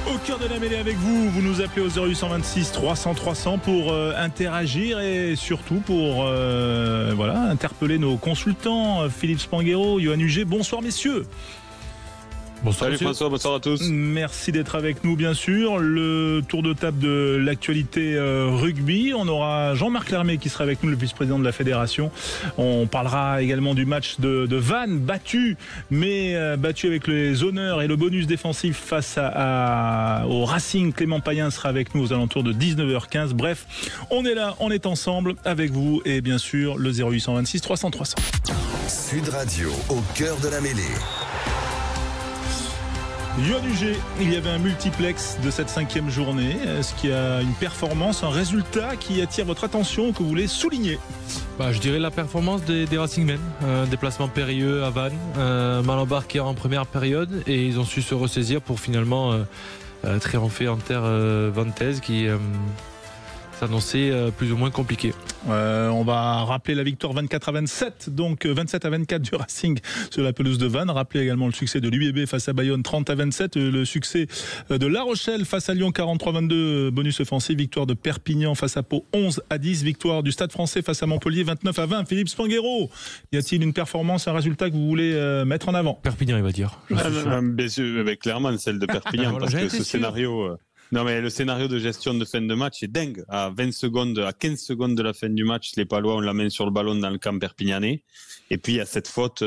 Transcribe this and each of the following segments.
Au cœur de la mêlée avec vous, vous nous appelez au 0826 300 300 pour interagir et surtout pour interpeller nos consultants, Philippe Spanghero, Yoann Huget. Bonsoir messieurs. Bonsoir. Salut François, bonsoir à tous. Merci d'être avec nous bien sûr. Le tour de table de l'actualité rugby. On aura Jean-Marc Lermé qui sera avec nous, le vice-président de la fédération. On parlera également du match de Vannes, battu avec les honneurs et le bonus défensif face au Racing. Clément Payen sera avec nous aux alentours de 19h15. Bref, on est là, on est ensemble avec vous et bien sûr le 0826 300 300. Sud Radio, au cœur de la mêlée. Yoann Huget, il y avait un multiplex de cette 5e journée. Est-ce qu'il y a une performance, un résultat qui attire votre attention, que vous voulez souligner ? Je dirais la performance des Racingmen. Déplacement périlleux à Vannes, mal embarqué en première période et ils ont su se ressaisir pour finalement triompher en terre vantaise qui s'annonçait plus ou moins compliqué. On va rappeler la victoire 24-27, donc 27-24 du Racing sur la pelouse de Vannes. Rappeler également le succès de l'UBB face à Bayonne 30-27, le succès de La Rochelle face à Lyon 43-22, bonus offensif, victoire de Perpignan face à Pau 11-10, victoire du Stade Français face à Montpellier 29-20. Philippe Spanghero, y a-t-il une performance, un résultat que vous voulez mettre en avant ? Perpignan, il va dire. Bien sûr, avec clairement celle de Perpignan, parce que ce scénario... Non mais le scénario de gestion de fin de match est dingue. À 15 secondes de la fin du match, les Palois ont la main sur le ballon dans le camp perpignanais. Et puis il y a cette faute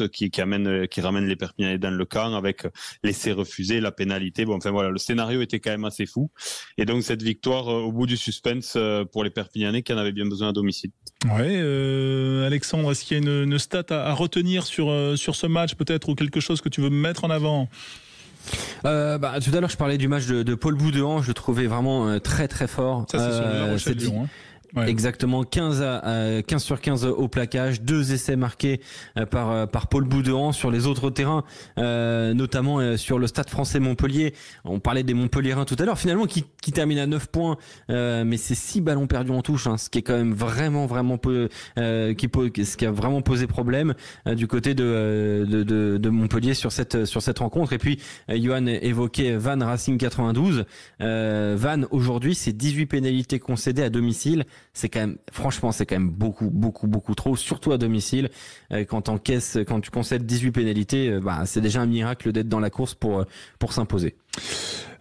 qui ramène les Perpignanais dans le camp avec l'essai refusé, la pénalité. Bon, enfin voilà, le scénario était quand même assez fou. Et donc cette victoire au bout du suspense pour les Perpignanais qui en avaient bien besoin à domicile. Ouais, Alexandre, est-ce qu'il y a une stat à retenir sur ce match peut-être ou quelque chose que tu veux mettre en avant ? Tout à l'heure je parlais du match de Paul Boudéan, je le trouvais vraiment très très fort. Ça c'est sur La Rochelle Lyon, hein. Ouais. Exactement, 15 sur 15 au plaquage, 2 essais marqués par Paul Boudéan sur les autres terrains, notamment sur le Stade Français Montpellier. On parlait des Montpelliérains tout à l'heure, finalement qui termine à 9 points, mais c'est 6 ballons perdus en touche, ce qui est quand même vraiment ce qui a vraiment posé problème du côté de Montpellier sur cette rencontre. Et puis Yoann évoquait Vannes Racing 92. Vannes aujourd'hui, c'est 18 pénalités concédées à domicile. C'est quand même beaucoup trop, surtout à domicile. Quand tu concèdes 18 pénalités, c'est déjà un miracle d'être dans la course pour s'imposer.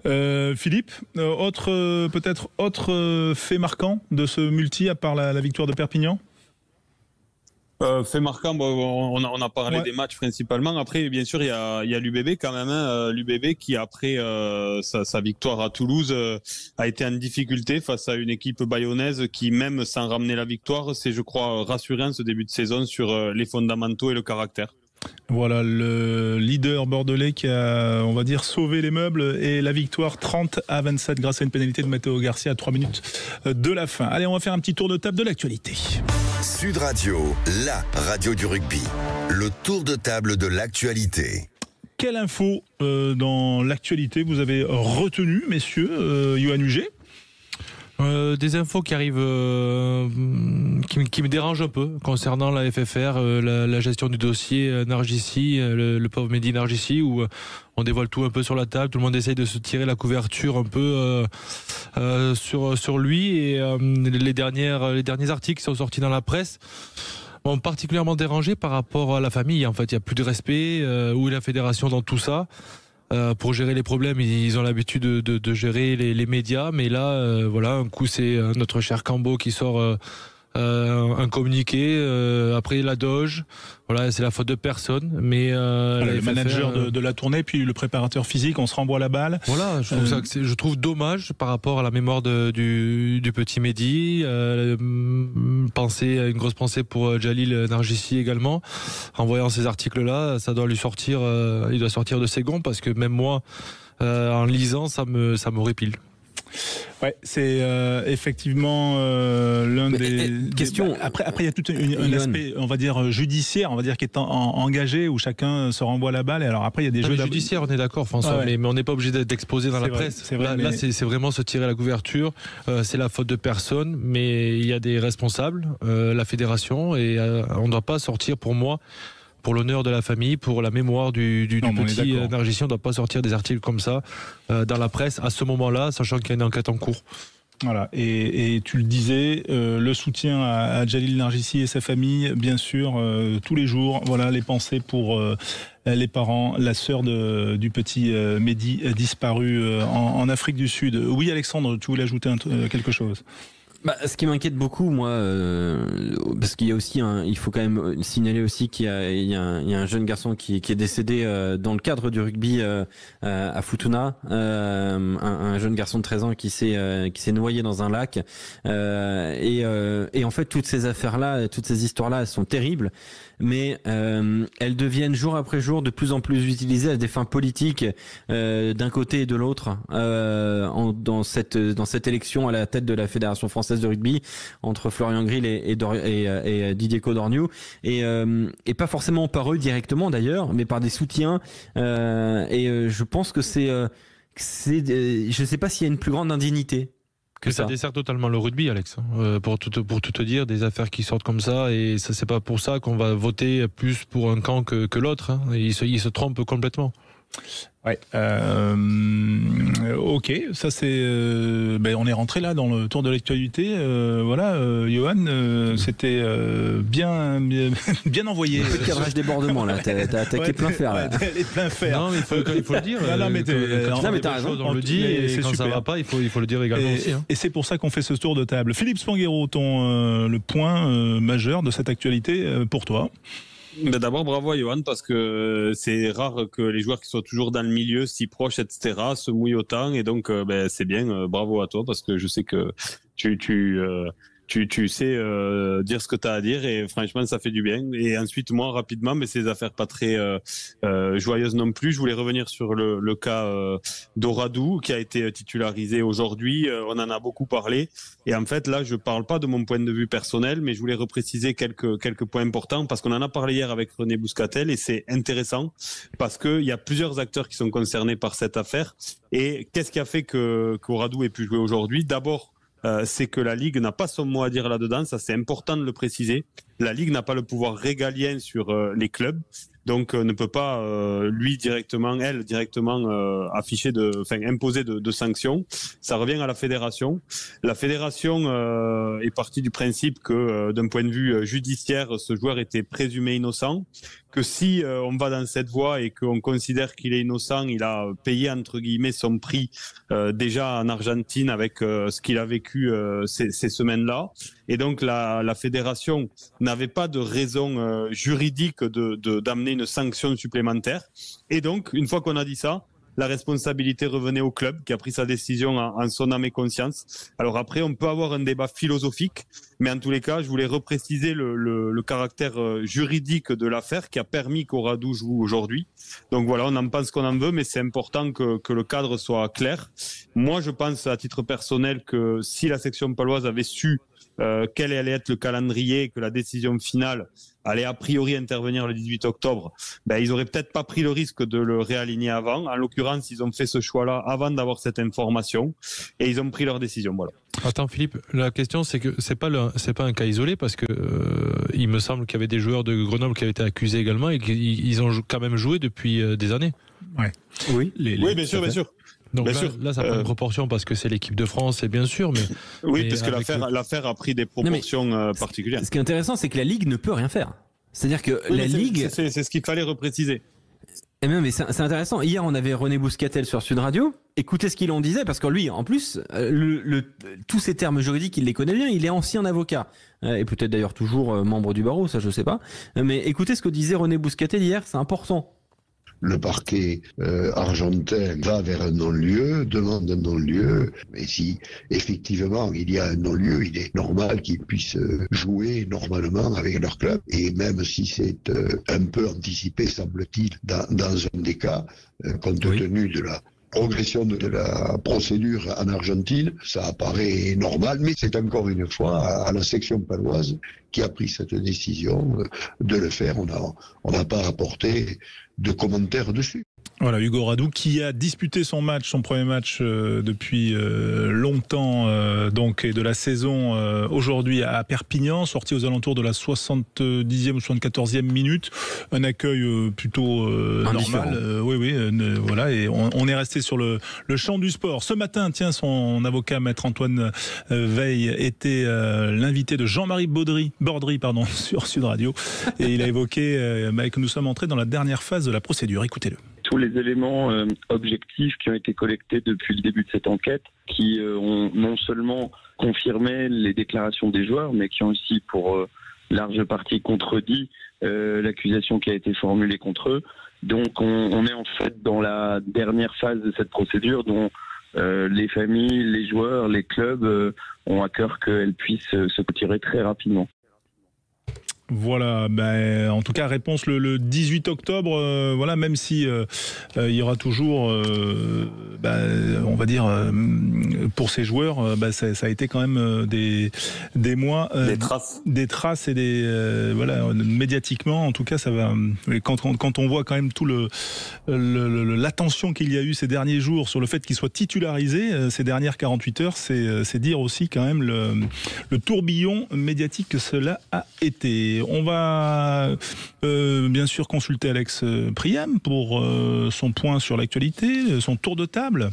Philippe, peut-être autre fait marquant de ce multi à part la victoire de Perpignan ? Fait marquant, on a parlé des matchs principalement. Après, bien sûr, il y a l'UBB quand même. L'UBB qui, après sa victoire à Toulouse, a été en difficulté face à une équipe bayonnaise qui, même sans ramener la victoire, s'est, je crois, rassurée en ce début de saison sur les fondamentaux et le caractère. Voilà le leader bordelais qui a, on va dire, sauvé les meubles et la victoire 30-27 grâce à une pénalité de Matteo Garcia à 3 minutes de la fin. Allez, on va faire un petit tour de table de l'actualité. Sud Radio, la radio du rugby. Le tour de table de l'actualité. Quelle info dans l'actualité vous avez retenu, messieurs, Yoann Huget ? Des infos qui arrivent qui me dérangent un peu concernant la FFR, la gestion du dossier Nargissi, le pauvre Mehdi Nargissi, où on dévoile tout un peu sur la table, tout le monde essaye de se tirer la couverture un peu sur lui, et les derniers articles qui sont sortis dans la presse m'ont particulièrement dérangé par rapport à la famille. En fait, il n'y a plus de respect. Où est la fédération dans tout ça ? Pour gérer les problèmes, ils ont l'habitude de gérer les médias, mais là, un coup c'est notre cher Cambo qui sort un communiqué, après la doge, c'est la faute de personne, mais le manager de la tournée, puis le préparateur physique, on se renvoie la balle. Voilà, je trouve dommage par rapport à la mémoire du petit Mehdi. Une grosse pensée pour Jalil Nargissi également. En voyant ces articles-là, ça doit lui sortir, il doit sortir de ses gonds, parce que même moi, en lisant, ça me répile. Ouais, c'est effectivement l'un des questions. Après, il y a tout un aspect, on va dire judiciaire, on va dire qui est engagé, où chacun se renvoie la balle. Et alors après, il y a des jeux judiciaires, on est d'accord, François, mais on n'est pas obligé d'exposer dans la presse. Là, c'est vraiment se tirer la couverture. C'est la faute de personne, mais il y a des responsables, la fédération, et on ne doit pas sortir, pour moi, pour l'honneur de la famille, pour la mémoire du petit Nargissi, on ne doit pas sortir des articles comme ça dans la presse à ce moment-là, sachant qu'il y a une enquête en cours. Voilà, et tu le disais, le soutien à Djalil Nargissi et sa famille, bien sûr, tous les jours. Voilà, les pensées pour les parents, la sœur du petit Mehdi disparu en Afrique du Sud. Oui, Alexandre, tu voulais ajouter quelque chose ? Ce qui m'inquiète beaucoup, moi, parce qu'il y a aussi il faut quand même signaler aussi qu'il y a un jeune garçon qui est décédé dans le cadre du rugby à Futuna, un jeune garçon de 13 ans qui s'est noyé dans un lac, et en fait toutes ces affaires-là, toutes ces histoires-là, elles sont terribles, mais elles deviennent jour après jour de plus en plus utilisées à des fins politiques d'un côté et de l'autre dans cette élection à la tête de la Fédération française de rugby entre Florian Grill et Didier Codorniou, et pas forcément par eux directement d'ailleurs, mais par des soutiens, je pense que je sais pas s'il y a une plus grande indignité que ça dessert totalement le rugby, Alex. Pour tout te dire, des affaires qui sortent comme ça, et ça, c'est pas pour ça qu'on va voter plus pour un camp que l'autre. Hein. Il se trompe complètement. Ouais. Ok, ça c'est. On est rentré là dans le tour de l'actualité. Voilà, Johan, c'était bien envoyé. Un peu de cadrage débordement là. T'as attaqué plein fer. Là. Plein fer. Non, mais il faut le dire. Mais t'as raison. On le dit, et quand ça va pas, il faut le dire également aussi. Hein. Et c'est pour ça qu'on fait ce tour de table. Philippe Spanghero, le point majeur de cette actualité pour toi. D'abord, bravo à Johan, parce que c'est rare que les joueurs qui soient toujours dans le milieu, si proches, etc., se mouillent autant. Et donc, c'est bien. Bravo à toi, parce que je sais que tu sais dire ce que tu as à dire, et franchement ça fait du bien. Et ensuite, moi rapidement, mais c'est des affaires pas très joyeuses non plus, je voulais revenir sur le cas d'Oradou qui a été titularisé aujourd'hui. On en a beaucoup parlé, et en fait là je parle pas de mon point de vue personnel, mais je voulais repréciser quelques points importants, parce qu'on en a parlé hier avec René Bouscatel, et c'est intéressant parce que il y a plusieurs acteurs qui sont concernés par cette affaire. Et qu'est-ce qui a fait qu'Oradou ait pu jouer aujourd'hui? D'abord, c'est que la Ligue n'a pas son mot à dire là-dedans, ça c'est important de le préciser. La Ligue n'a pas le pouvoir régalien sur les clubs, donc ne peut pas elle directement imposer de sanctions. Ça revient à la fédération. La fédération est partie du principe que d'un point de vue judiciaire, ce joueur était présumé innocent, que si on va dans cette voie et qu'on considère qu'il est innocent, il a payé entre guillemets son prix déjà en Argentine avec ce qu'il a vécu ces semaines-là. Et donc la fédération n'avait pas de raison juridique d'amener une sanction supplémentaire. Et donc, une fois qu'on a dit ça, la responsabilité revenait au club qui a pris sa décision en son âme et conscience. Alors après, on peut avoir un débat philosophique, mais en tous les cas, je voulais repréciser le caractère juridique de l'affaire qui a permis qu'Oradou joue aujourd'hui. Donc voilà, on en pense qu'on en veut, mais c'est important que le cadre soit clair. Moi, je pense à titre personnel que si la section paloise avait su quel allait être le calendrier, que la décision finale allait a priori intervenir le 18 octobre, ils auraient peut-être pas pris le risque de le réaligner avant. En l'occurrence, ils ont fait ce choix-là avant d'avoir cette information, et ils ont pris leur décision. Voilà. Attends Philippe, la question c'est que c'est pas un cas isolé, parce que il me semble qu'il y avait des joueurs de Grenoble qui avaient été accusés également, et qu'ils ont quand même joué depuis des années. Ouais. Oui, bien sûr. Donc là, ça prend une proportion parce que c'est l'équipe de France, c'est bien sûr, mais oui, parce que l'affaire a pris des proportions particulières. Ce qui est intéressant, c'est que la Ligue ne peut rien faire. C'est-à-dire que la Ligue, c'est ce qu'il fallait repréciser. Et même, mais c'est intéressant. Hier, on avait René Bouscatel sur Sud Radio. Écoutez ce qu'il en disait, parce que lui, en plus, tous ces termes juridiques, il les connaît bien. Il est ancien avocat, et peut-être d'ailleurs toujours membre du barreau, ça je sais pas. Mais écoutez ce que disait René Bouscatel hier, c'est important. Le parquet argentin va vers un non-lieu, demande un non-lieu, mais si effectivement il y a un non-lieu, il est normal qu'ils puissent jouer normalement avec leur club, et même si c'est un peu anticipé, semble-t-il, dans un des cas, compte tenu de la progression de la procédure en Argentine, ça apparaît normal, mais c'est encore une fois à la section paloise qui a pris cette décision de le faire. On n'a pas apporté de commentaires dessus. Voilà, Hugo Radou qui a disputé son premier match depuis longtemps, donc, et de la saison aujourd'hui à Perpignan, sorti aux alentours de la 70e ou 74e minute. Un accueil plutôt normal. Voilà, et on est resté sur le champ du sport. Ce matin, tiens, son avocat, maître Antoine Veil, était l'invité de Jean-Marie Bordry, sur Sud Radio, et il a évoqué que nous sommes entrés dans la dernière phase de la procédure. Écoutez-le. Tous les éléments objectifs qui ont été collectés depuis le début de cette enquête, qui ont non seulement confirmé les déclarations des joueurs, mais qui ont aussi pour large partie contredit l'accusation qui a été formulée contre eux. Donc on est en fait dans la dernière phase de cette procédure dont les familles, les joueurs, les clubs ont à cœur qu'elle puisse se retirer très rapidement. Voilà, en tout cas réponse le 18 octobre, voilà, même si il y aura toujours, on va dire, pour ces joueurs, ça a été quand même des mois, des traces et voilà, médiatiquement, en tout cas, ça va. Quand on voit quand même tout l'attention qu'il y a eu ces derniers jours sur le fait qu'il soit titularisé ces dernières 48 heures, c'est dire aussi quand même le tourbillon médiatique que cela a été. On va bien sûr consulter Alex Priam pour son point sur l'actualité, son tour de table.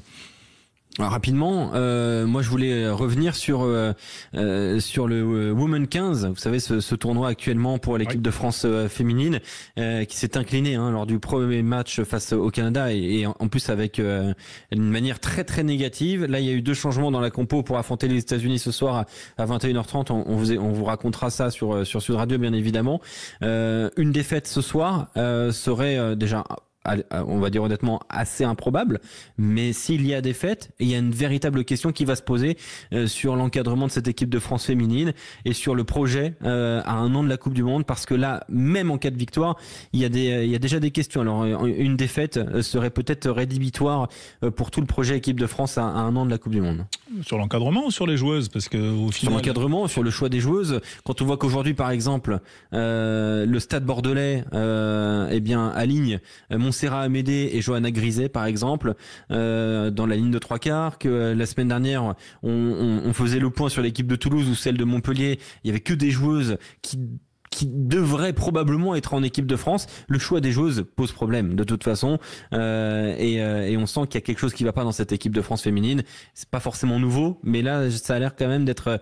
Alors, rapidement, moi je voulais revenir sur le Women 15, vous savez ce tournoi actuellement pour l'équipe de France féminine qui s'est incliné lors du premier match face au Canada et en plus avec une manière très très négative. Là il y a eu 2 changements dans la compo pour affronter les États-Unis ce soir à 21h30. On vous racontera ça sur Sud Radio bien évidemment. Une défaite ce soir serait déjà, on va dire honnêtement, assez improbable, mais s'il y a défaite, il y a une véritable question qui va se poser sur l'encadrement de cette équipe de France féminine et sur le projet à un an de la Coupe du Monde, parce que là, même en cas de victoire, il y a déjà des questions. Alors une défaite serait peut-être rédhibitoire pour tout le projet équipe de France à un an de la Coupe du Monde. Sur l'encadrement ou sur les joueuses, parce que au final... Sur l'encadrement, sur le choix des joueuses, quand on voit qu'aujourd'hui par exemple le Stade Bordelais aligne Montserrat Amédée et Johanna Griset par exemple dans la ligne de 3/4, que la semaine dernière on faisait le point sur l'équipe de Toulouse ou celle de Montpellier, il y avait que des joueuses qui devraient probablement être en équipe de France. Le choix des joueuses pose problème de toute façon et on sent qu'il y a quelque chose qui va pas dans cette équipe de France féminine. C'est pas forcément nouveau, mais là ça a l'air quand même d'être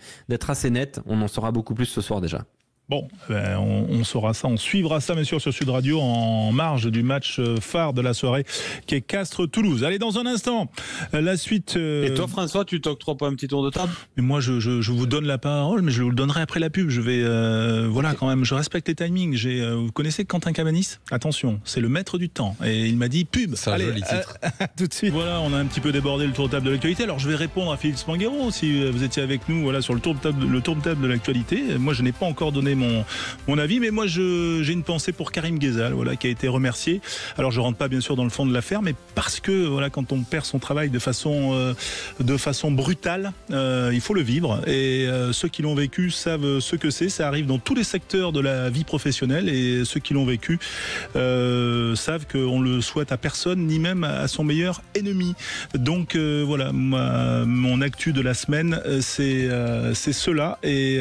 assez net. On en saura beaucoup plus ce soir déjà. Bon, on saura ça, on suivra ça bien sûr sur Sud Radio en marge du match phare de la soirée qui est Castres-Toulouse. Allez, dans un instant, la suite... Et toi François, tu t'octroies pas un petit tour de table ? Mais moi je vous donne la parole, mais je vous le donnerai après la pub. Je vais... voilà, quand même, je respecte les timings. Vous connaissez Quentin Cabanis ? Attention, c'est le maître du temps. Et il m'a dit pub. C'est un joli titre. Tout de suite. Voilà, on a un petit peu débordé le tour de table de l'actualité. Alors je vais répondre à Philippe Spanghero, si vous étiez avec nous voilà, sur le tour de table de l'actualité. Moi je n'ai pas encore donné mon avis, mais moi j'ai une pensée pour Karim Ghezal, voilà, qui a été remercié. Alors je rentre pas bien sûr dans le fond de l'affaire, mais parce que voilà, quand on perd son travail de façon brutale, il faut le vivre. Et ceux qui l'ont vécu savent ce que c'est. Ça arrive dans tous les secteurs de la vie professionnelle, et ceux qui l'ont vécu savent qu'on le souhaite à personne, ni même à son meilleur ennemi. Donc voilà, mon actu de la semaine, c'est cela, et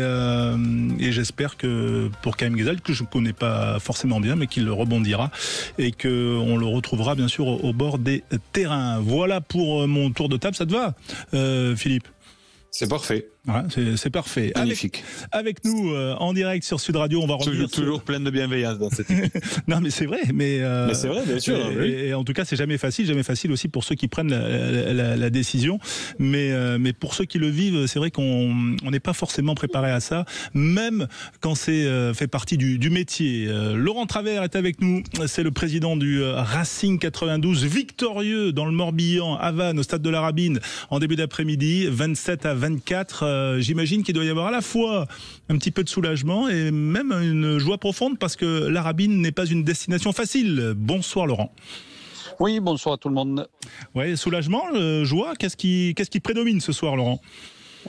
j'espère que pour Karim Ghezal, que je ne connais pas forcément bien, mais qu'il rebondira et qu'on le retrouvera bien sûr au bord des terrains. Voilà pour mon tour de table. Ça te va, Philippe ? C'est parfait. Voilà, c'est parfait. Magnifique. Avec nous en direct sur Sud Radio, on va revenir toujours plein de bienveillance dans cette équipe. Non, mais c'est vrai. Mais c'est vrai, bien sûr. Et en tout cas, c'est jamais facile aussi pour ceux qui prennent la décision. Mais pour ceux qui le vivent, c'est vrai qu'on n'est pas forcément préparé à ça, même quand c'est fait partie du métier. Laurent Travers est avec nous. C'est le président du Racing 92, victorieux dans le Morbihan, à Vannes, au stade de la Rabine, en début d'après-midi, 27-24. J'imagine qu'il doit y avoir à la fois un petit peu de soulagement et même une joie profonde, parce que la Rabine n'est pas une destination facile. Bonsoir Laurent. Oui, bonsoir à tout le monde. Ouais, soulagement, joie, qu'est-ce qui prédomine ce soir Laurent ?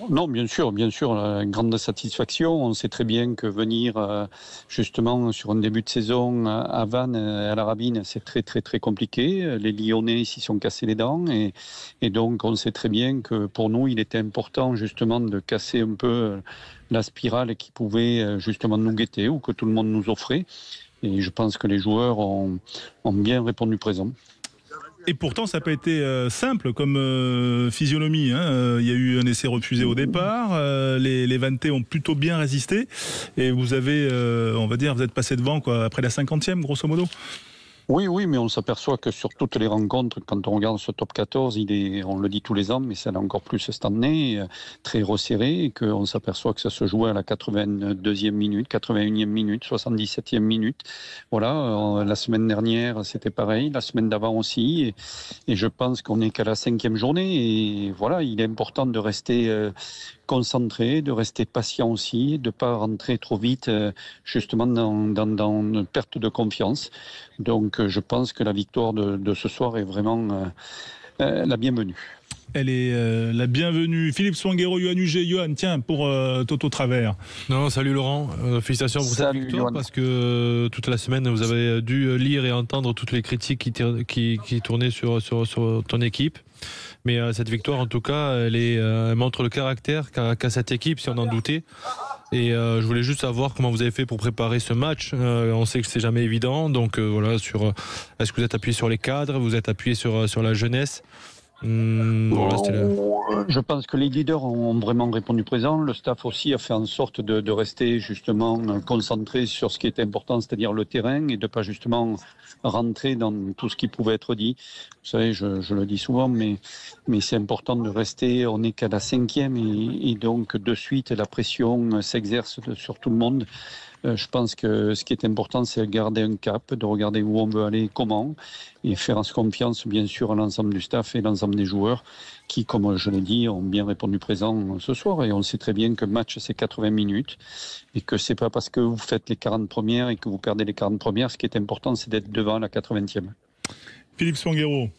Non, bien sûr, une grande satisfaction. On sait très bien que venir justement sur un début de saison à Vannes, à la Rabine, c'est très très très compliqué. Les Lyonnais s'y sont cassés les dents et donc on sait très bien que pour nous, il était important justement de casser un peu la spirale qui pouvait justement nous guetter ou que tout le monde nous offrait. Et je pense que les joueurs ont bien répondu présent. Et pourtant, ça n'a pas été simple comme physionomie. Il y a eu un essai refusé au départ. Les Vannetais ont plutôt bien résisté. Et vous avez, on va dire, vous êtes passé devant après la 50e, grosso modo. Oui, mais on s'aperçoit que sur toutes les rencontres, quand on regarde ce top 14, on le dit tous les ans, mais ça l'est encore plus cette année, très resserré, et qu'on s'aperçoit que ça se jouait à la 82e minute, 81e minute, 77e minute. Voilà, la semaine dernière, c'était pareil, la semaine d'avant aussi, et je pense qu'on n'est qu'à la 5e journée, et voilà, il est important de rester concentré, de rester patient aussi, de ne pas rentrer trop vite justement dans une perte de confiance. Donc je pense que la victoire de ce soir est vraiment la bienvenue. Elle est la bienvenue. Philippe Swanguero, Yoann Huget. Yoann, tiens, pour Toto Travers. Non, salut Laurent. Félicitations pour cette victoire, Yoann. Parce que toute la semaine, vous avez dû lire et entendre toutes les critiques qui tournaient sur ton équipe. Mais cette victoire, en tout cas, elle montre le caractère qu'a cette équipe, si on en doutait. Et je voulais juste savoir comment vous avez fait pour préparer ce match. On sait que c'est jamais évident. Donc voilà, est-ce que vous êtes appuyé sur les cadres, vous êtes appuyé sur la jeunesse? Je pense que les leaders ont vraiment répondu présent. Le staff aussi a fait en sorte de rester justement concentré sur ce qui était important, c'est-à-dire le terrain, et de pas justement rentrer dans tout ce qui pouvait être dit. Vous savez, je le dis souvent, mais c'est important de rester. On n'est qu'à la 5e et donc de suite la pression s'exerce sur tout le monde. Je pense que ce qui est important, c'est de garder un cap, de regarder où on veut aller, comment, et faire confiance, bien sûr, à l'ensemble du staff et l'ensemble des joueurs qui, comme je l'ai dit, ont bien répondu présent ce soir. Et on sait très bien que le match, c'est 80 minutes et que c'est pas parce que vous faites les 40 premières et que vous perdez les 40 premières. Ce qui est important, c'est d'être devant la 80e. Philippe Swanguero.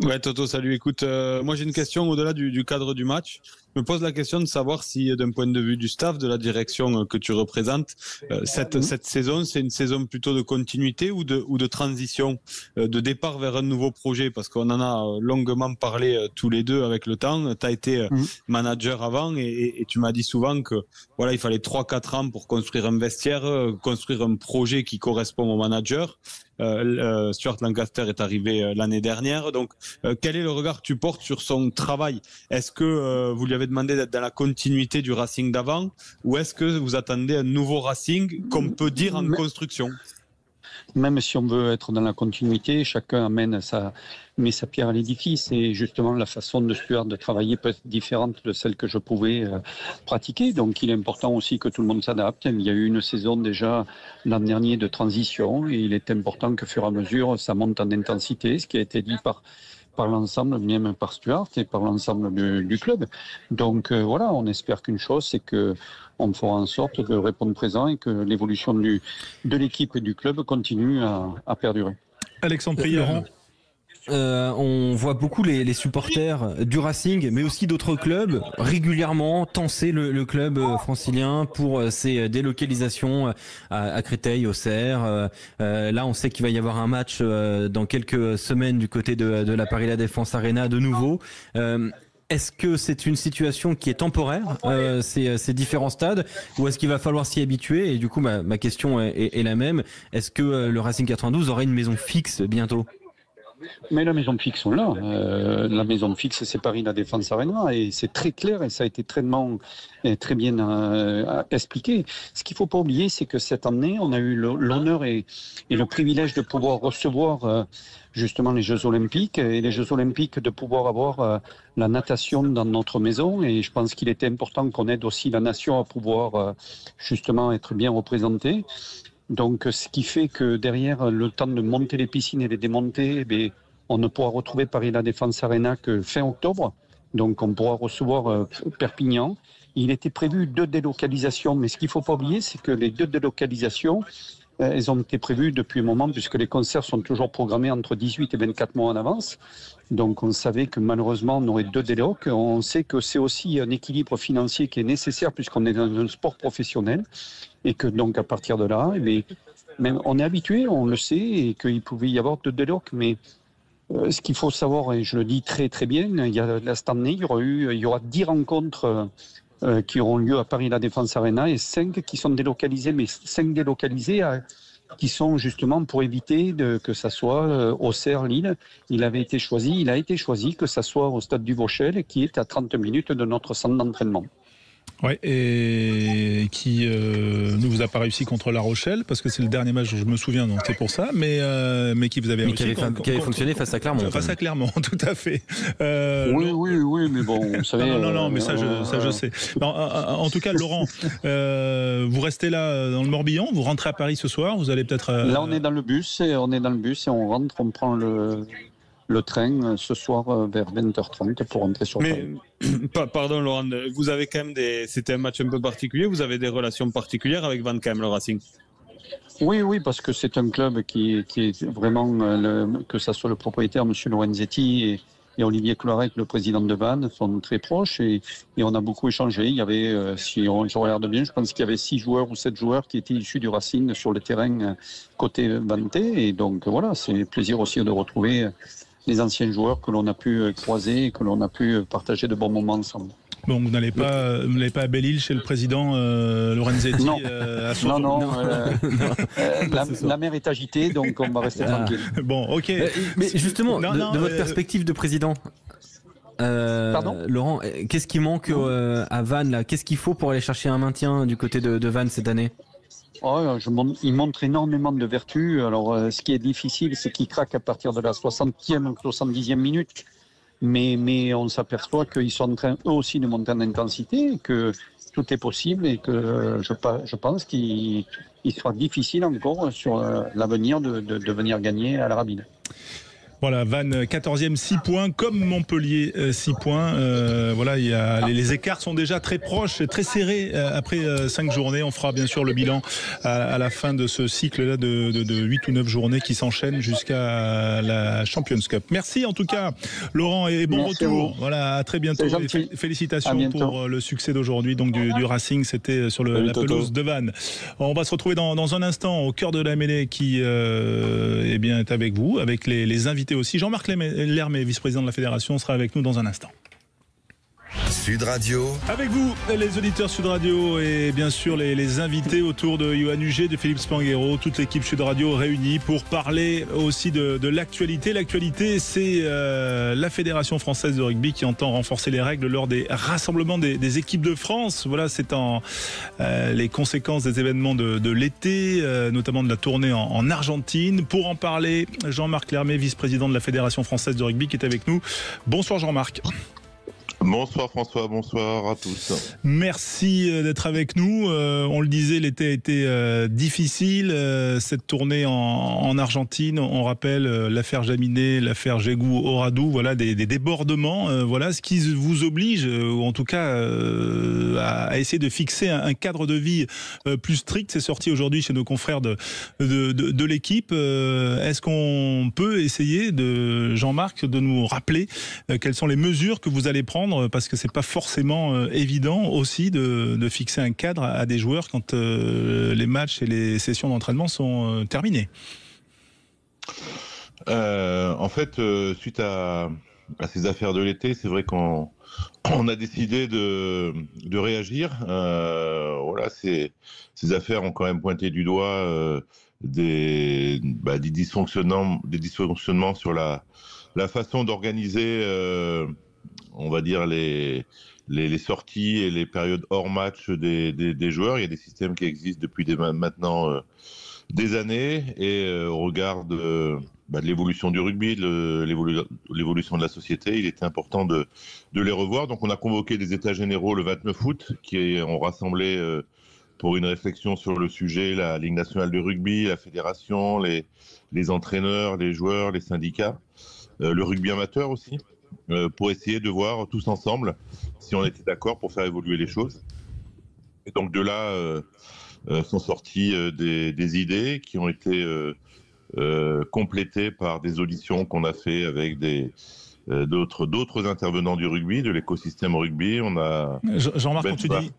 Ouais, Toto, salut. Écoute, moi j'ai une question au-delà du cadre du match. Je me pose la question de savoir si, d'un point de vue du staff, de la direction que tu représentes, cette saison, c'est une saison plutôt de continuité ou de transition, de départ vers un nouveau projet, parce qu'on en a longuement parlé tous les deux avec le temps. Tu as été manager avant et tu m'as dit souvent que voilà, il fallait 3-4 ans pour construire un vestiaire, construire un projet qui correspond au manager. Stuart Lancaster est arrivé l'année dernière. Donc, quel est le regard que tu portes sur son travail? Est-ce que vous lui avez demandé d'être dans la continuité du Racing d'avant, ou est-ce que vous attendez un nouveau Racing qu'on peut dire en construction? Même si on veut être dans la continuité, chacun met sa pierre à l'édifice, et justement la façon de Stuart de travailler peut être différente de celle que je pouvais pratiquer. Donc il est important aussi que tout le monde s'adapte. Il y a eu une saison déjà l'an dernier de transition, et il est important que, fur et à mesure, ça monte en intensité, ce qui a été dit par l'ensemble, même par Stuart et par l'ensemble du club. Donc voilà, on espère qu'une chose, c'est que on fera en sorte de répondre présent et que l'évolution de l'équipe et du club continue à perdurer. Alexandre Prieur. On voit beaucoup les supporters du Racing, mais aussi d'autres clubs, régulièrement tenser le club francilien pour ses délocalisations à Créteil, Auxerre. Là, on sait qu'il va y avoir un match dans quelques semaines du côté de la Paris La Défense Arena de nouveau. Est-ce que c'est une situation qui est temporaire, ces différents stades, ou est-ce qu'il va falloir s'y habituer? Et du coup, ma question est la même. Est-ce que le Racing 92 aura une maison fixe bientôt? Mais la maison fixe, on l'a. La maison fixe, c'est Paris La Défense Arena, et c'est très clair, et ça a été très bien expliqué. Ce qu'il ne faut pas oublier, c'est que cette année, on a eu l'honneur et le privilège de pouvoir recevoir justement les Jeux Olympiques, et les Jeux Olympiques, de pouvoir avoir la natation dans notre maison. Et je pense qu'il était important qu'on aide aussi la nation à pouvoir justement être bien représentée. Donc, ce qui fait que derrière, le temps de monter les piscines et les démonter, on ne pourra retrouver Paris La Défense Arena que fin octobre. Donc, on pourra recevoir Perpignan. Il était prévu 2 délocalisations, mais ce qu'il ne faut pas oublier, c'est que les 2 délocalisations elles ont été prévues depuis un moment, puisque les concerts sont toujours programmés entre 18 et 24 mois en avance. Donc on savait que malheureusement on aurait 2 délocs. On sait que c'est aussi un équilibre financier qui est nécessaire puisqu'on est dans un sport professionnel et que donc à partir de là, même on est habitué, on le sait, et qu'il pouvait y avoir 2 délocs. Mais ce qu'il faut savoir, et je le dis très très bien, cette année il y aura 10 rencontres qui auront lieu à Paris La Défense Arena et 5 qui sont délocalisées, mais 5 délocalisées qui sont justement pour éviter que ça soit Auxerre, Lille. Il a été choisi que ça soit au stade du Vauchel, qui est à 30 minutes de notre centre d'entraînement. Ouais, et qui ne vous a pas réussi contre La Rochelle, parce que c'est le dernier match dont je me souviens, donc c'est pour ça, mais qui vous avait réussi. Qui avait fonctionné face à Clermont. Face à Clermont, tout à fait. Oui, mais bon, vous savez... Non, mais ça je sais. En tout cas, Laurent, vous restez là dans le Morbihan, vous rentrez à Paris ce soir, vous allez peut-être... Là, on est dans le bus et on rentre, on prend le train ce soir vers 20h30 pour rentrer sur Paris. Pardon Laurent, vous avez quand même c'était un match un peu particulier, vous avez des relations particulières avec Vanchem, le Racing? Oui, parce que c'est un club qui est vraiment, que ça soit le propriétaire, M. Lorenzetti, et Olivier Cloirec, le président de Vannes, sont très proches et on a beaucoup échangé. Il y avait, si on regarde bien, je pense qu'il y avait 6 joueurs ou 7 joueurs qui étaient issus du Racing sur le terrain côté vannetais. Et donc voilà, c'est plaisir aussi de retrouver les anciens joueurs que l'on a pu croiser et que l'on a pu partager de bons moments ensemble. Bon, vous n'allez pas à Belle-Île chez le président Lorenzetti? Non, la mer est agitée, donc on va rester tranquille. Bon, ok. Mais justement, de votre perspective de président, Laurent, qu'est-ce qui manque à Vannes là? Qu'est-ce qu'il faut pour aller chercher un maintien du côté de Vannes cette année? Il montre énormément de vertus. Alors, ce qui est difficile, c'est qu'il craque à partir de la 60e ou 70e minute. Mais on s'aperçoit qu'ils sont en train, eux aussi, de monter en intensité, que tout est possible et que je pense qu'il sera difficile encore sur l'avenir de venir gagner à l'Arabide. Voilà, Vannes 14e, 6 points, comme Montpellier 6 points. Voilà, les écarts sont déjà très proches, très serrés après 5 journées. On fera bien sûr le bilan à la fin de ce cycle-là de 8 ou 9 journées qui s'enchaînent jusqu'à la Champions Cup. Merci en tout cas, Laurent, et bon retour. Voilà, à très bientôt. Et félicitations pour le succès d'aujourd'hui, donc du Racing. C'était sur la pelouse de Vannes. On va se retrouver dans un instant au cœur de la mêlée qui est avec vous, avec les invités aussi. Jean-Marc Lermet, vice-président de la Fédération, sera avec nous dans un instant. Sud Radio. Avec vous, les auditeurs Sud Radio et bien sûr les invités autour de Yoann Huget, de Philippe Spanghero, toute l'équipe Sud Radio réunie pour parler aussi de l'actualité. L'actualité, c'est la Fédération française de rugby qui entend renforcer les règles lors des rassemblements des équipes de France. Voilà, c'est les conséquences des événements de l'été, notamment de la tournée en Argentine. Pour en parler, Jean-Marc Lermet, vice-président de la Fédération française de rugby, qui est avec nous. Bonsoir Jean-Marc. Bonsoir François, bonsoir à tous. Merci d'être avec nous. On le disait, l'été a été difficile. Cette tournée en Argentine, on rappelle l'affaire Jaminet, l'affaire Jégou-Oradou, voilà des débordements. Voilà ce qui vous oblige, ou en tout cas, à essayer de fixer un cadre de vie plus strict. C'est sorti aujourd'hui chez nos confrères de l'équipe. Est-ce qu'on peut essayer, Jean-Marc, de nous rappeler quelles sont les mesures que vous allez prendre? Parce que c'est pas forcément évident aussi de fixer un cadre à des joueurs quand les matchs et les sessions d'entraînement sont terminés. En fait, suite à ces affaires de l'été, c'est vrai qu'on a décidé de réagir. Voilà, ces affaires ont quand même pointé du doigt des dysfonctionnements sur la façon d'organiser on va dire les sorties et les périodes hors match des joueurs. Il y a des systèmes qui existent depuis maintenant des années et au regard de l'évolution du rugby, de l'évolution de la société, il était important de les revoir. Donc on a convoqué des états généraux le 29 août qui ont rassemblé pour une réflexion sur le sujet la Ligue nationale de rugby, la fédération, les entraîneurs, les joueurs, les syndicats, le rugby amateur aussi. Pour essayer de voir tous ensemble si on était d'accord pour faire évoluer les choses. Et donc de là, sont sorties des idées qui ont été complétées par des auditions qu'on a fait avec d'autres intervenants du rugby, de l'écosystème rugby. On a Jean-Marc, quand tu dis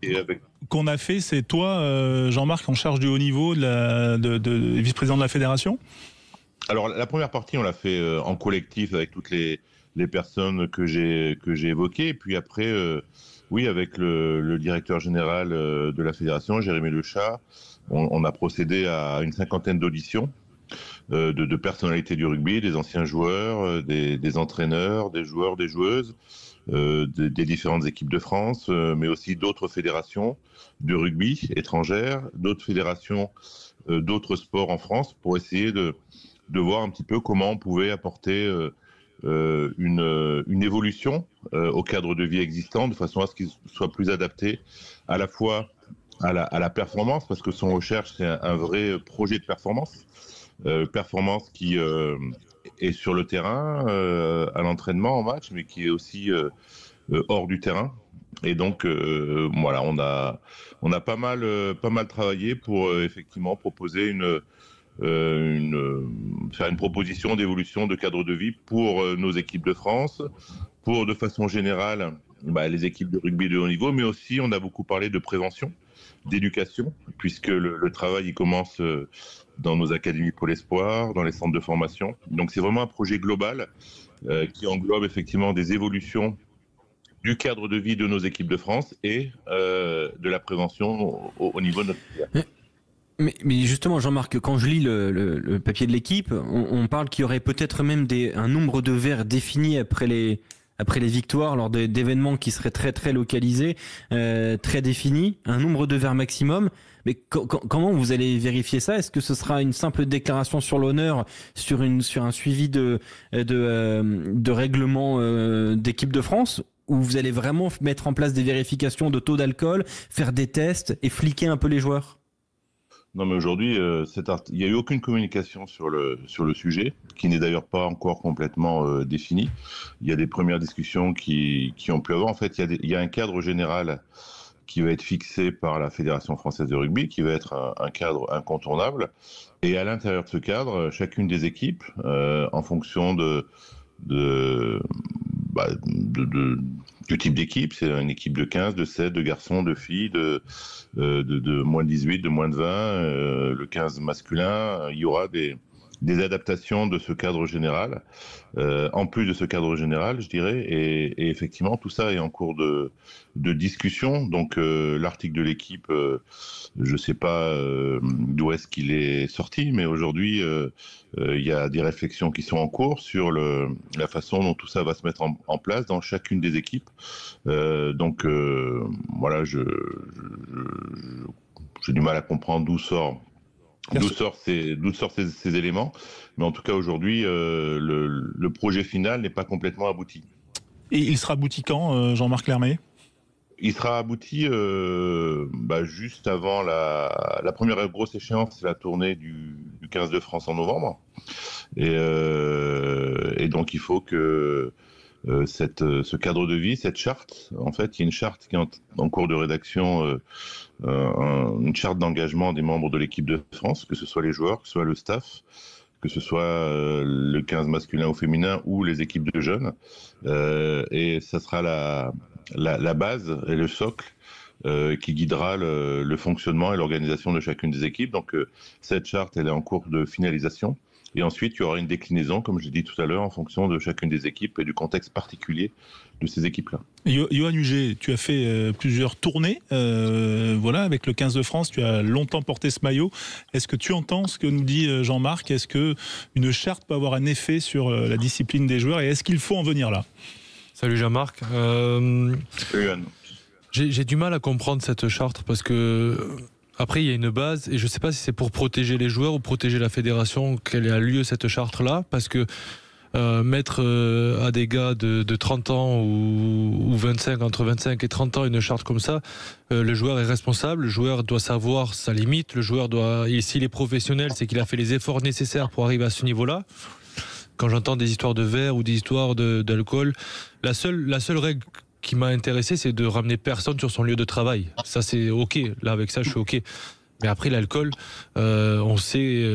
qu'on a fait, c'est toi, Jean-Marc, en charge du haut niveau, vice-président de la fédération ? Alors la première partie, on l'a fait en collectif avec toutes les personnes que j'ai évoquées. Et puis après, oui, avec le directeur général de la fédération, Jérémy Lechat, on a procédé à une 50aine d'auditions de personnalités du rugby, des anciens joueurs, des entraîneurs, des joueurs, des joueuses, des différentes équipes de France, mais aussi d'autres fédérations de rugby étrangères, d'autres fédérations, d'autres sports en France, pour essayer de voir un petit peu comment on pouvait apporter une évolution au cadre de vie existant, de façon à ce qu'il soit plus adapté à la fois à la performance, parce que son recherche, c'est un vrai projet de performance. Performance qui est sur le terrain, à l'entraînement, en match, mais qui est aussi hors du terrain. Et donc, voilà, on a pas mal travaillé pour effectivement proposer faire une proposition d'évolution de cadre de vie pour nos équipes de France, pour de façon générale les équipes de rugby de haut niveau, mais aussi on a beaucoup parlé de prévention, d'éducation, puisque le travail il commence dans nos académies Pôle Espoir, dans les centres de formation. Donc c'est vraiment un projet global qui englobe effectivement des évolutions du cadre de vie de nos équipes de France et de la prévention au niveau de notre filière. Mais justement, Jean-Marc, quand je lis le papier de l'équipe, on parle qu'il y aurait peut-être même un nombre de verts défini après les victoires, lors d'événements qui seraient très très localisés, très définis, un nombre de verts maximum. Mais comment vous allez vérifier ça ? Est-ce que ce sera une simple déclaration sur l'honneur, sur un suivi de règlement d'équipe de France, ou vous allez vraiment mettre en place des vérifications de taux d'alcool, faire des tests et fliquer un peu les joueurs ? Non, mais aujourd'hui, il n'y a eu aucune communication sur le sujet, qui n'est d'ailleurs pas encore complètement définie. Il y a des premières discussions qui ont pu avoir. En fait, il y a un cadre général qui va être fixé par la Fédération française de rugby, qui va être un cadre incontournable. Et à l'intérieur de ce cadre, chacune des équipes, en fonction du type d'équipe, c'est une équipe de 15, de 7, de garçons, de filles, de moins de 18, de moins de 20, le 15 masculin, il y aura des adaptations de ce cadre général, en plus de ce cadre général, je dirais, et effectivement, tout ça est en cours de discussion. Donc, l'article de l'équipe, je ne sais pas d'où est-ce qu'il est sorti, mais aujourd'hui, il y a des réflexions qui sont en cours sur la façon dont tout ça va se mettre en place dans chacune des équipes. Donc, voilà, j'ai du mal à comprendre d'où sortent ces éléments, mais en tout cas aujourd'hui le projet final n'est pas complètement abouti. Et il sera abouti quand, Jean-Marc Lermet ? Il sera abouti juste avant la première grosse échéance, c'est la tournée du 15 de France en novembre, et donc il faut que ce cadre de vie, cette charte, en fait, il y a une charte qui est en cours de rédaction, une charte d'engagement des membres de l'équipe de France, que ce soit les joueurs, que ce soit le staff, que ce soit le 15 masculin ou féminin ou les équipes de jeunes. Et ça sera la base et le socle qui guidera le fonctionnement et l'organisation de chacune des équipes. Donc cette charte, elle est en cours de finalisation. Et ensuite, il y aura une déclinaison, comme j'ai dit tout à l'heure, en fonction de chacune des équipes et du contexte particulier de ces équipes-là. Yoann Huget, tu as fait plusieurs tournées avec le 15 de France, tu as longtemps porté ce maillot. Est-ce que tu entends ce que nous dit Jean-Marc ? Est-ce qu'une charte peut avoir un effet sur la discipline des joueurs, et est-ce qu'il faut en venir là ? Salut Jean-Marc. Salut Yoann. J'ai du mal à comprendre cette charte, parce que... Après, il y a une base, et je ne sais pas si c'est pour protéger les joueurs ou protéger la fédération qu'elle a lieu, cette charte-là, parce que mettre à des gars de 30 ans ou 25, entre 25 et 30 ans, une charte comme ça, le joueur est responsable, le joueur doit savoir sa limite, le joueur doit, et s'il est professionnel, c'est qu'il a fait les efforts nécessaires pour arriver à ce niveau-là. Quand j'entends des histoires de verre ou des histoires d'alcool, la seule règle qui m'a intéressé, c'est de ramener personne sur son lieu de travail. Ça, c'est OK. Là, avec ça, je suis OK. Mais après l'alcool, on sait,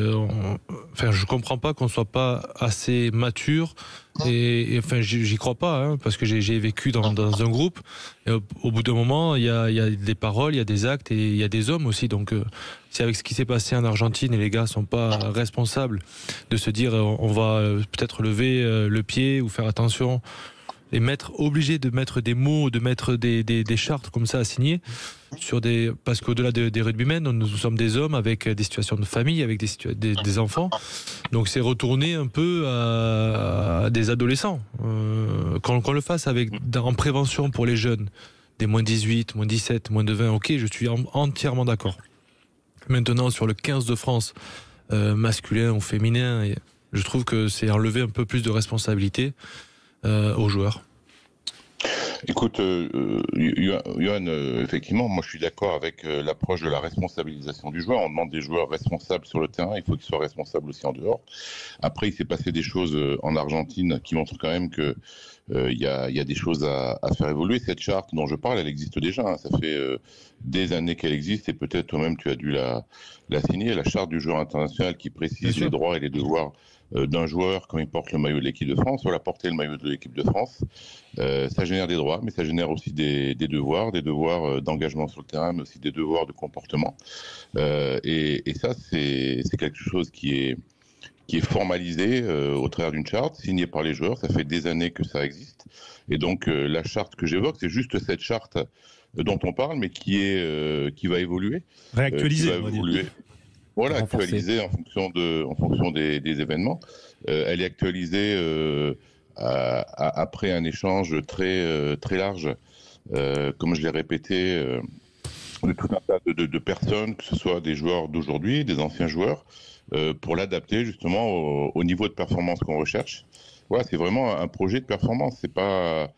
enfin je comprends pas qu'on soit pas assez mature et enfin j'y crois pas hein, parce que j'ai vécu dans un groupe et au bout d'un moment il y a des paroles, il y a des actes et il y a des hommes aussi donc si avec ce qui s'est passé en Argentine et les gars sont pas responsables de se dire on va peut-être lever le pied ou faire attention et obligé de mettre des mots, de mettre des chartes comme ça à signer parce qu'au-delà des rugbymen, nous sommes des hommes avec des situations de famille, avec des enfants. Donc c'est retourner un peu à des adolescents. Qu'on le fasse en prévention pour les jeunes, des moins 18, moins 17, moins de 20, ok, je suis entièrement d'accord. Maintenant sur le 15 de France, masculin ou féminin, je trouve que c'est enlever un peu plus de responsabilité aux joueurs. Écoute, Johan, effectivement, moi je suis d'accord avec l'approche de la responsabilisation du joueur. On demande des joueurs responsables sur le terrain, il faut qu'ils soient responsables aussi en dehors. Après, il s'est passé des choses en Argentine qui montrent quand même que il y a des choses à faire évoluer. Cette charte dont je parle, elle existe déjà. Hein. Ça fait des années qu'elle existe et peut-être toi-même tu as dû la signer. La charte du joueur international qui précise les droits et les devoirs d'un joueur quand il porte le maillot de l'équipe de France. Voilà, porter le maillot de l'équipe de France, ça génère des droits, mais ça génère aussi des devoirs d'engagement sur le terrain, mais aussi des devoirs de comportement. Et ça, c'est quelque chose qui est formalisé au travers d'une charte signée par les joueurs. Ça fait des années que ça existe. Et donc, la charte que j'évoque, c'est juste cette charte dont on parle, mais qui va évoluer. Réactualisée, on va dire. Voilà, actualisée en fonction des événements. Elle est actualisée après un échange très large, comme je l'ai répété, de tout un tas de personnes, que ce soit des joueurs d'aujourd'hui, des anciens joueurs, pour l'adapter justement au niveau de performance qu'on recherche. Voilà, c'est vraiment un projet de performance. C'est pas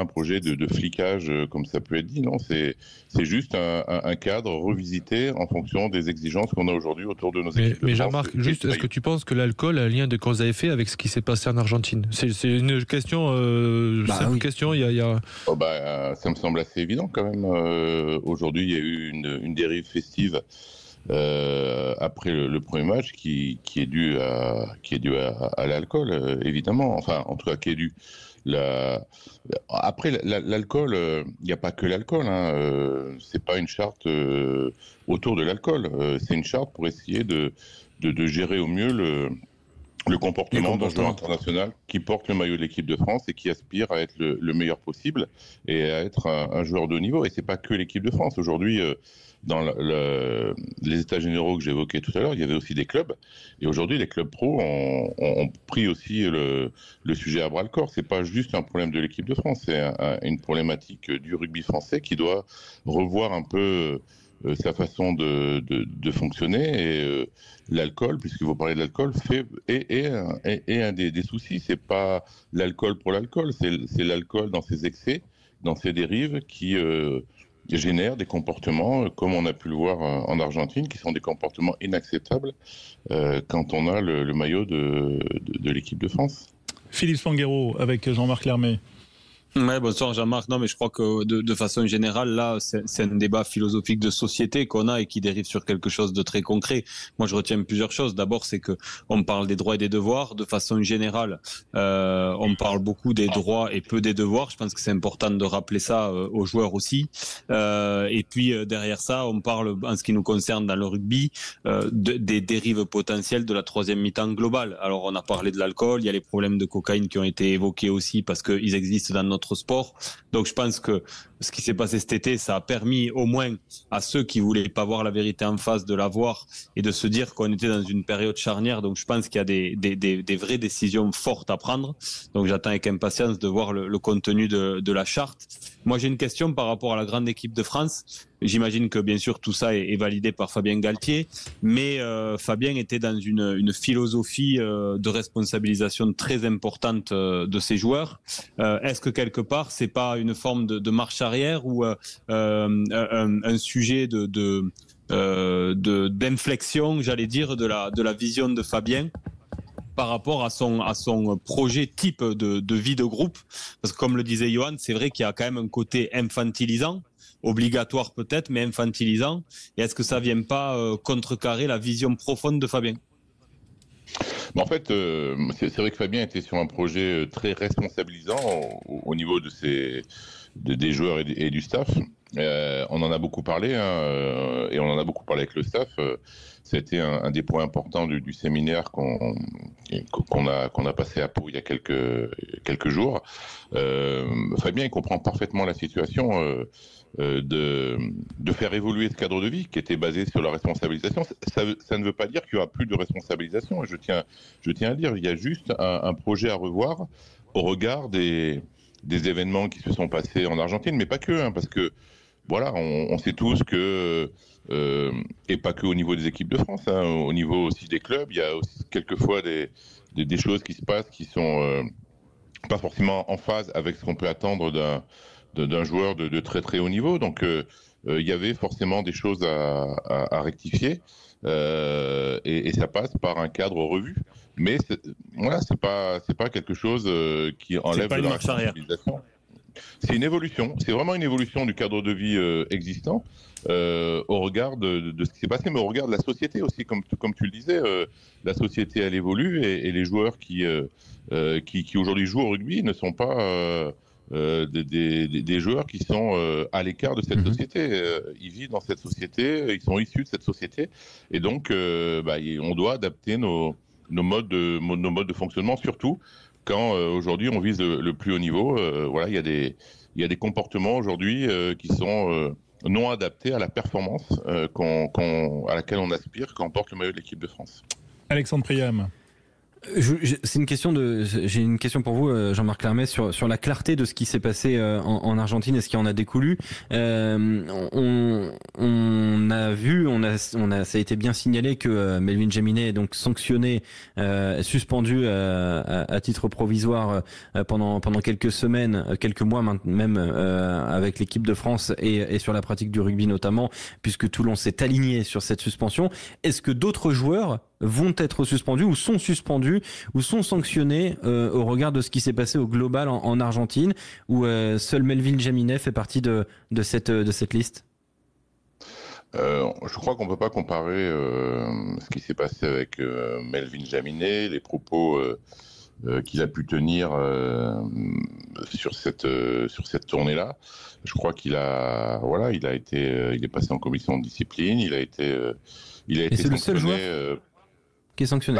un projet de flicage comme ça peut être dit, non. C'est juste un cadre revisité en fonction des exigences qu'on a aujourd'hui autour de nos équipes. Mais Jean-Marc, juste, est-ce que tu penses que l'alcool a un lien de cause à effet avec ce qui s'est passé en Argentine ? C'est une question, simple question. Ça me semble assez évident quand même. Aujourd'hui, il y a eu une dérive festive. Après le premier match qui est dû à l'alcool évidemment, enfin en tout cas qui est dû après l'alcool, il n'y a pas que l'alcool, hein. C'est pas une charte autour de l'alcool, c'est une charte pour essayer de gérer au mieux le comportement d'un joueur international qui porte le maillot de l'équipe de France et qui aspire à être le meilleur possible et à être un joueur de haut niveau. Et c'est pas que l'équipe de France. Aujourd'hui, dans les états généraux que j'évoquais tout à l'heure, il y avait aussi des clubs. Et aujourd'hui, les clubs pro ont pris aussi le sujet à bras le corps. C'est pas juste un problème de l'équipe de France, c'est une problématique du rugby français qui doit revoir un peu sa façon de fonctionner. Et l'alcool, puisque vous parlez de l'alcool, est un des soucis. C'est pas l'alcool pour l'alcool, c'est l'alcool dans ses excès, dans ses dérives qui génèrent des comportements, comme on a pu le voir en Argentine, qui sont des comportements inacceptables quand on a le maillot de l'équipe de France. Philippe Spanghero avec Jean-Marc Lermet. Ouais, bonsoir Jean-Marc. Non, mais je crois que de façon générale, là, c'est un débat philosophique de société qu'on a et qui dérive sur quelque chose de très concret. Moi, je retiens plusieurs choses. D'abord, c'est que on parle des droits et des devoirs. De façon générale, on parle beaucoup des droits et peu des devoirs. Je pense que c'est important de rappeler ça aux joueurs aussi. Et puis, derrière ça, on parle, en ce qui nous concerne dans le rugby, des dérives potentielles de la troisième mi-temps globale. Alors, on a parlé de l'alcool. Il y a les problèmes de cocaïne qui ont été évoqués aussi parce qu'ils existent dans notre sport. Donc je pense que ce qui s'est passé cet été, ça a permis au moins à ceux qui voulaient pas voir la vérité en face de la voir et de se dire qu'on était dans une période charnière. Donc je pense qu'il y a des vraies décisions fortes à prendre. Donc j'attends avec impatience de voir le contenu de la charte. Moi j'ai une question par rapport à la grande équipe de France. J'imagine que bien sûr tout ça est validé par Fabien Galtier, mais Fabien était dans une philosophie de responsabilisation très importante de ses joueurs. Est-ce que quelque part c'est pas une forme de marche arrière ou un sujet d'inflexion, j'allais dire, de la vision de Fabien par rapport à son projet type de vie de groupe? Parce que comme le disait Johan, c'est vrai qu'il y a quand même un côté infantilisant. obligatoire peut-être, mais infantilisant. Et est-ce que ça vient pas contrecarrer la vision profonde de Fabien ? En fait, c'est vrai que Fabien était sur un projet très responsabilisant au niveau des joueurs et du staff. On en a beaucoup parlé, et on en a beaucoup parlé avec le staff. C'était un des points importants du séminaire qu'on a passé à Pau il y a quelques jours. Fabien, il comprend parfaitement la situation de faire évoluer ce cadre de vie qui était basé sur la responsabilisation. Ça ne veut pas dire qu'il n'y aura plus de responsabilisation. Je tiens à le dire, il y a juste un projet à revoir au regard des événements qui se sont passés en Argentine, mais pas que, parce que voilà, on sait tous que, et pas que au niveau des équipes de France, au niveau aussi des clubs, il y a aussi quelquefois des choses qui se passent qui sont pas forcément en phase avec ce qu'on peut attendre d'un joueur de très très haut niveau. Donc il y avait forcément des choses à rectifier, et ça passe par un cadre revu. Mais c'est pas quelque chose qui enlève de la responsabilisation. C'est une évolution, c'est vraiment une évolution du cadre de vie existant au regard de ce qui s'est passé, mais au regard de la société aussi, comme tu le disais, la société elle évolue et les joueurs qui aujourd'hui jouent au rugby ne sont pas des joueurs qui sont à l'écart de cette société. Ils vivent dans cette société, ils sont issus de cette société, et donc on doit adapter nos modes de fonctionnement, surtout quand aujourd'hui on vise le plus haut niveau. Voilà, il y a des comportements aujourd'hui qui sont non adaptés à la performance à laquelle on aspire quand on porte le maillot de l'équipe de France. Alexandre Priam. J'ai une question pour vous, Jean-Marc Lermet, sur la clarté de ce qui s'est passé en Argentine et ce qui en a découlu. On a vu, ça a été bien signalé que Melvin Jaminet est donc sanctionné, suspendu à titre provisoire pendant quelques semaines, quelques mois même, avec l'équipe de France et sur la pratique du rugby notamment, puisque Toulon s'est aligné sur cette suspension. Est-ce que d'autres joueurs vont être suspendus ou sont suspendus ou sont sanctionnés au regard de ce qui s'est passé au global en Argentine, où seul Melvin Jaminet fait partie de cette liste? Je crois qu'on ne peut pas comparer ce qui s'est passé avec Melvin Jaminet, les propos qu'il a pu tenir sur cette tournée-là. Je crois qu'il est passé en commission de discipline, il a été Et c'est le seul joueur qui est sanctionné.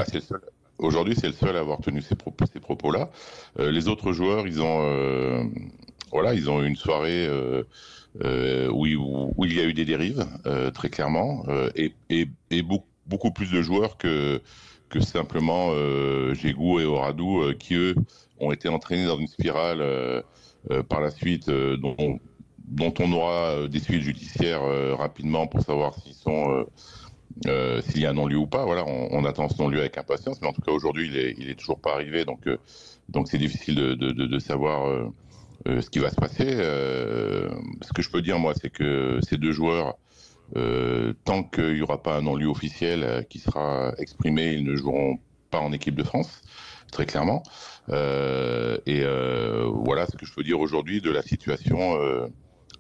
Aujourd'hui, c'est le seul à avoir tenu ces propos-là. Les autres joueurs, ils ont eu une soirée où il y a eu des dérives, très clairement, et beaucoup plus de joueurs que simplement Gégou et Oradou, qui eux ont été entraînés dans une spirale par la suite, dont on aura des suites judiciaires rapidement pour savoir s'il y a un non-lieu ou pas. Voilà, on attend ce non-lieu avec impatience, mais en tout cas aujourd'hui il est toujours pas arrivé, donc c'est difficile de savoir ce qui va se passer. Ce que je peux dire moi, c'est que ces deux joueurs, tant qu'il n'y aura pas un non-lieu officiel qui sera exprimé, ils ne joueront pas en équipe de France, très clairement. Voilà ce que je peux dire aujourd'hui de la situation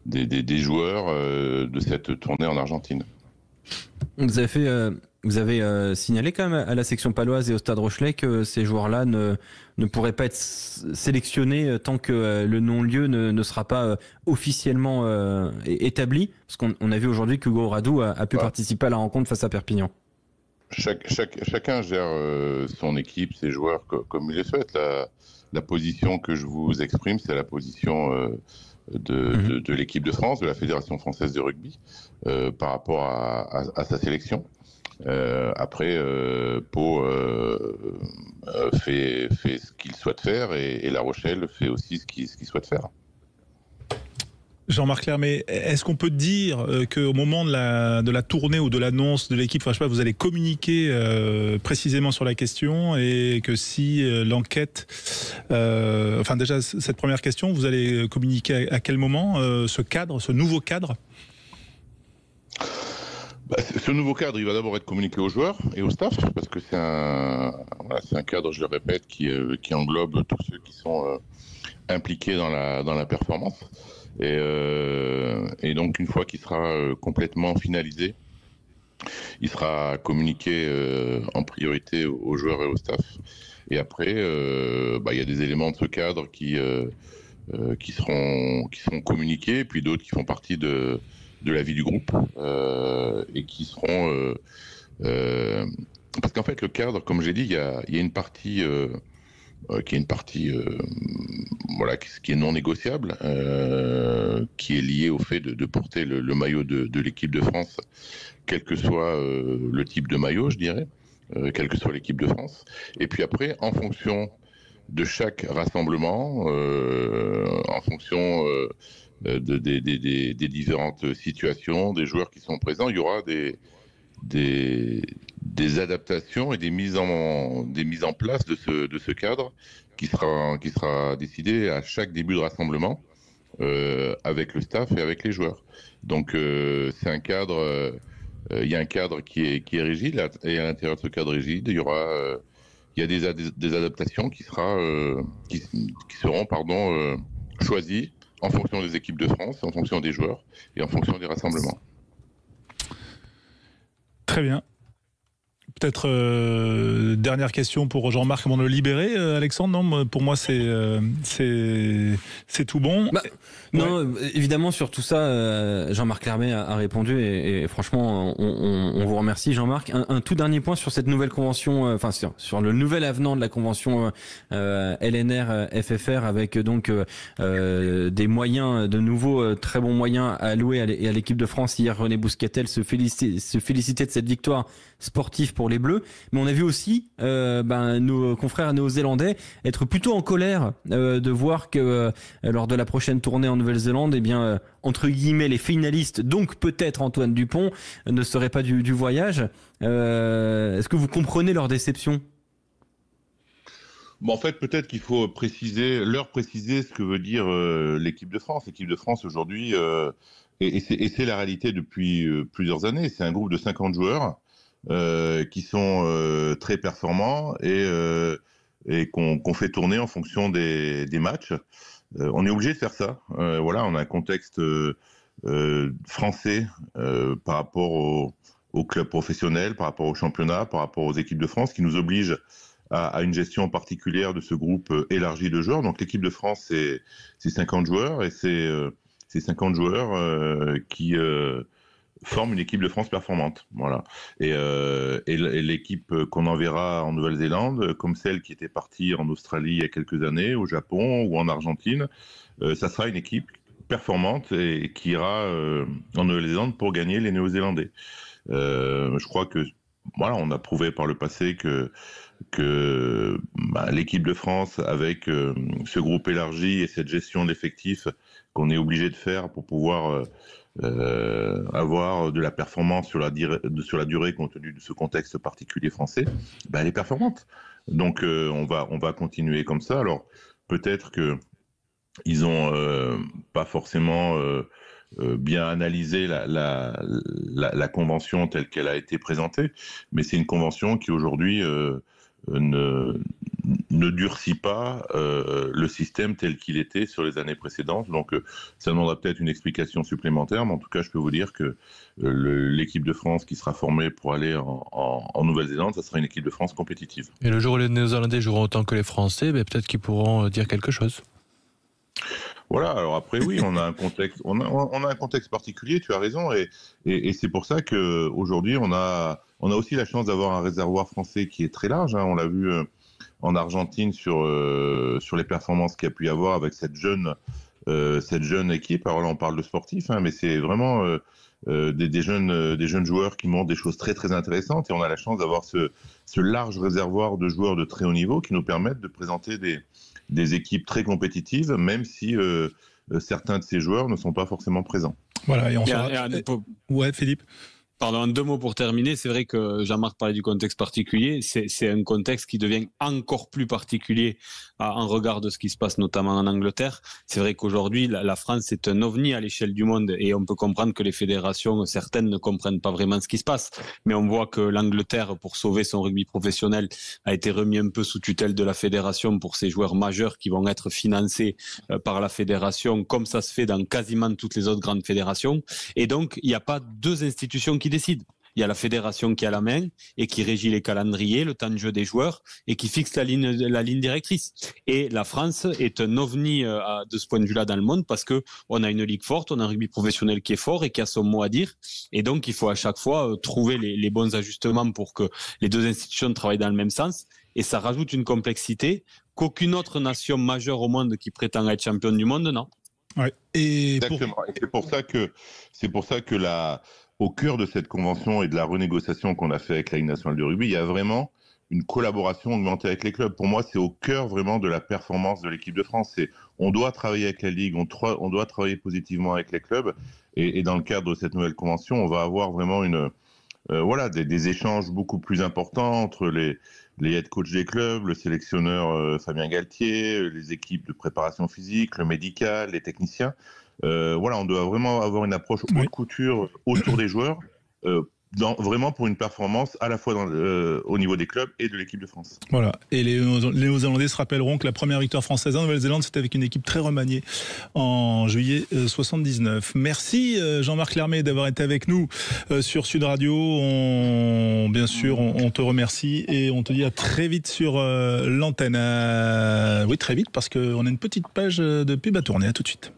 des joueurs de cette tournée en Argentine. Vous avez signalé quand même à la section paloise et au Stade Rochelet que ces joueurs-là ne pourraient pas être sélectionnés tant que le non-lieu ne sera pas officiellement établi, parce qu'on a vu aujourd'hui qu'Hugo Oradou a pu participer à la rencontre face à Perpignan. Chacun gère son équipe, ses joueurs comme il le souhaite. La position que je vous exprime, c'est la position de l'équipe de France, de la Fédération française de rugby, par rapport à sa sélection. Après, Pau fait ce qu'il souhaite faire, et La Rochelle fait aussi ce qu'il souhaite faire. Jean-Marc Lermet, est-ce qu'on peut dire qu'au moment de la tournée ou de l'annonce de l'équipe, enfin, je sais pas, vous allez communiquer précisément sur la question, et que si l'enquête, enfin déjà cette première question, vous allez communiquer à quel moment ce nouveau cadre? Ce nouveau cadre, il va d'abord être communiqué aux joueurs et au staff, parce que c'est un cadre, je le répète, qui englobe tous ceux qui sont impliqués dans la performance. Et donc une fois qu'il sera complètement finalisé, il sera communiqué en priorité aux joueurs et au staff. Et après, il y a des éléments de ce cadre qui seront communiqués, puis d'autres qui font partie de la vie du groupe et qui seront... parce qu'en fait, le cadre, comme j'ai dit, il y a une partie... qui est une partie qui est non négociable, qui est liée au fait de porter le maillot de l'équipe de France, quel que soit le type de maillot, je dirais, quelle que soit l'équipe de France. Et puis après, en fonction de chaque rassemblement, en fonction des différentes situations, des joueurs qui sont présents, il y aura des adaptations et des mises en place de ce cadre qui sera décidé à chaque début de rassemblement avec le staff et avec les joueurs. Donc c'est un cadre, il y a un cadre qui est rigide, et à l'intérieur de ce cadre rigide, il y a des adaptations qui seront choisies en fonction des équipes de France, en fonction des joueurs et en fonction des rassemblements. Très bien. Peut-être dernière question pour Jean-Marc avant de le libérer, Alexandre. Non, pour moi c'est tout bon. Non, évidemment sur tout ça, Jean-Marc Lermet a répondu et franchement on vous remercie Jean-Marc. Un tout dernier point sur cette nouvelle convention, sur le nouvel avenant de la convention LNR FFR avec donc des moyens, de nouveaux très bons moyens alloués à l'équipe de France. Hier René Bousquetel se félicitait de cette victoire sportive pour les Bleus, mais on a vu aussi nos confrères néo-zélandais être plutôt en colère de voir que lors de la prochaine tournée en Nouvelle-Zélande, entre guillemets les finalistes, donc peut-être Antoine Dupont, ne seraient pas du voyage. Est-ce que vous comprenez leur déception ? En fait, peut-être qu'il faut leur préciser ce que veut dire l'équipe de France. L'équipe de France aujourd'hui, et c'est la réalité depuis plusieurs années, c'est un groupe de 50 joueurs qui sont très performants et qu'on fait tourner en fonction des matchs. On est obligé de faire ça. On a un contexte français par rapport au club professionnel, par rapport au championnat, par rapport aux équipes de France, qui nous oblige à une gestion particulière de ce groupe élargi de joueurs. Donc l'équipe de France, c'est 50 joueurs et c'est 50 joueurs qui forment une équipe de France performante. Voilà. Et l'équipe qu'on enverra en Nouvelle-Zélande, comme celle qui était partie en Australie il y a quelques années, au Japon ou en Argentine, ça sera une équipe performante et qui ira en Nouvelle-Zélande pour gagner les Néo-Zélandais. Je crois que on a prouvé par le passé que l'équipe de France, avec ce groupe élargi et cette gestion d'effectifs qu'on est obligé de faire pour pouvoir avoir de la performance sur la durée compte tenu de ce contexte particulier français, elle est performante. Donc on va continuer comme ça. Alors peut-être que ils ont pas forcément bien analysé la convention telle qu'elle a été présentée, mais c'est une convention qui aujourd'hui ne durcit pas le système tel qu'il était sur les années précédentes. Donc ça demandera peut-être une explication supplémentaire, mais en tout cas je peux vous dire que l'équipe de France qui sera formée pour aller en Nouvelle-Zélande, ça sera une équipe de France compétitive. Et le jour où les Néo-Zélandais joueront autant que les Français, peut-être qu'ils pourront dire quelque chose. Voilà, alors après oui, on a un contexte particulier, tu as raison, et c'est pour ça qu'aujourd'hui on a aussi la chance d'avoir un réservoir français qui est très large, hein. On l'a vu en Argentine sur les performances qu'il y a pu y avoir avec cette jeune équipe. Alors là on parle de sportifs, hein, mais c'est vraiment des jeunes joueurs qui montrent des choses très très intéressantes, et on a la chance d'avoir ce large réservoir de joueurs de très haut niveau qui nous permettent de présenter des équipes très compétitives, même si certains de ces joueurs ne sont pas forcément présents. Voilà, et on Ouais, Philippe. Pardon, 2 mots pour terminer. C'est vrai que Jean-Marc parlait du contexte particulier. C'est un contexte qui devient encore plus particulier en regard de ce qui se passe notamment en Angleterre. C'est vrai qu'aujourd'hui, la France est un ovni à l'échelle du monde et on peut comprendre que les fédérations, certaines ne comprennent pas vraiment ce qui se passe. Mais on voit que l'Angleterre, pour sauver son rugby professionnel, a été remis un peu sous tutelle de la fédération pour ses joueurs majeurs qui vont être financés par la fédération, comme ça se fait dans quasiment toutes les autres grandes fédérations. Et donc, il n'y a pas 2 institutions qui décide. Il y a la fédération qui a la main et qui régit les calendriers, le temps de jeu des joueurs et qui fixe la ligne directrice. Et la France est un ovni de ce point de vue-là dans le monde parce que on a une ligue forte, on a un rugby professionnel qui est fort et qui a son mot à dire. Et donc, il faut à chaque fois trouver les bons ajustements pour que les 2 institutions travaillent dans le même sens. Et ça rajoute une complexité qu'aucune autre nation majeure au monde qui prétend être championne du monde n'a. Ouais. Et exactement. Et c'est pour ça que au cœur de cette convention et de la renégociation qu'on a fait avec la Ligue nationale de rugby, il y a vraiment une collaboration augmentée avec les clubs. Pour moi, c'est au cœur vraiment de la performance de l'équipe de France. On doit travailler avec la Ligue, on doit travailler positivement avec les clubs. Et dans le cadre de cette nouvelle convention, on va avoir vraiment des échanges beaucoup plus importants entre les head coachs des clubs, le sélectionneur Fabien Galtier, les équipes de préparation physique, le médical, les techniciens. On doit vraiment avoir une approche haute couture autour des joueurs, vraiment pour une performance à la fois au niveau des clubs et de l'équipe de France. Voilà. Et les Néo-Zélandais se rappelleront que la première victoire française en Nouvelle-Zélande, c'était avec une équipe très remaniée en juillet 79. Merci Jean-Marc Lermet d'avoir été avec nous sur Sud Radio. Bien sûr, on te remercie et on te dit à très vite sur l'antenne. Oui, très vite parce qu'on a une petite page de pub à tourner. À tout de suite.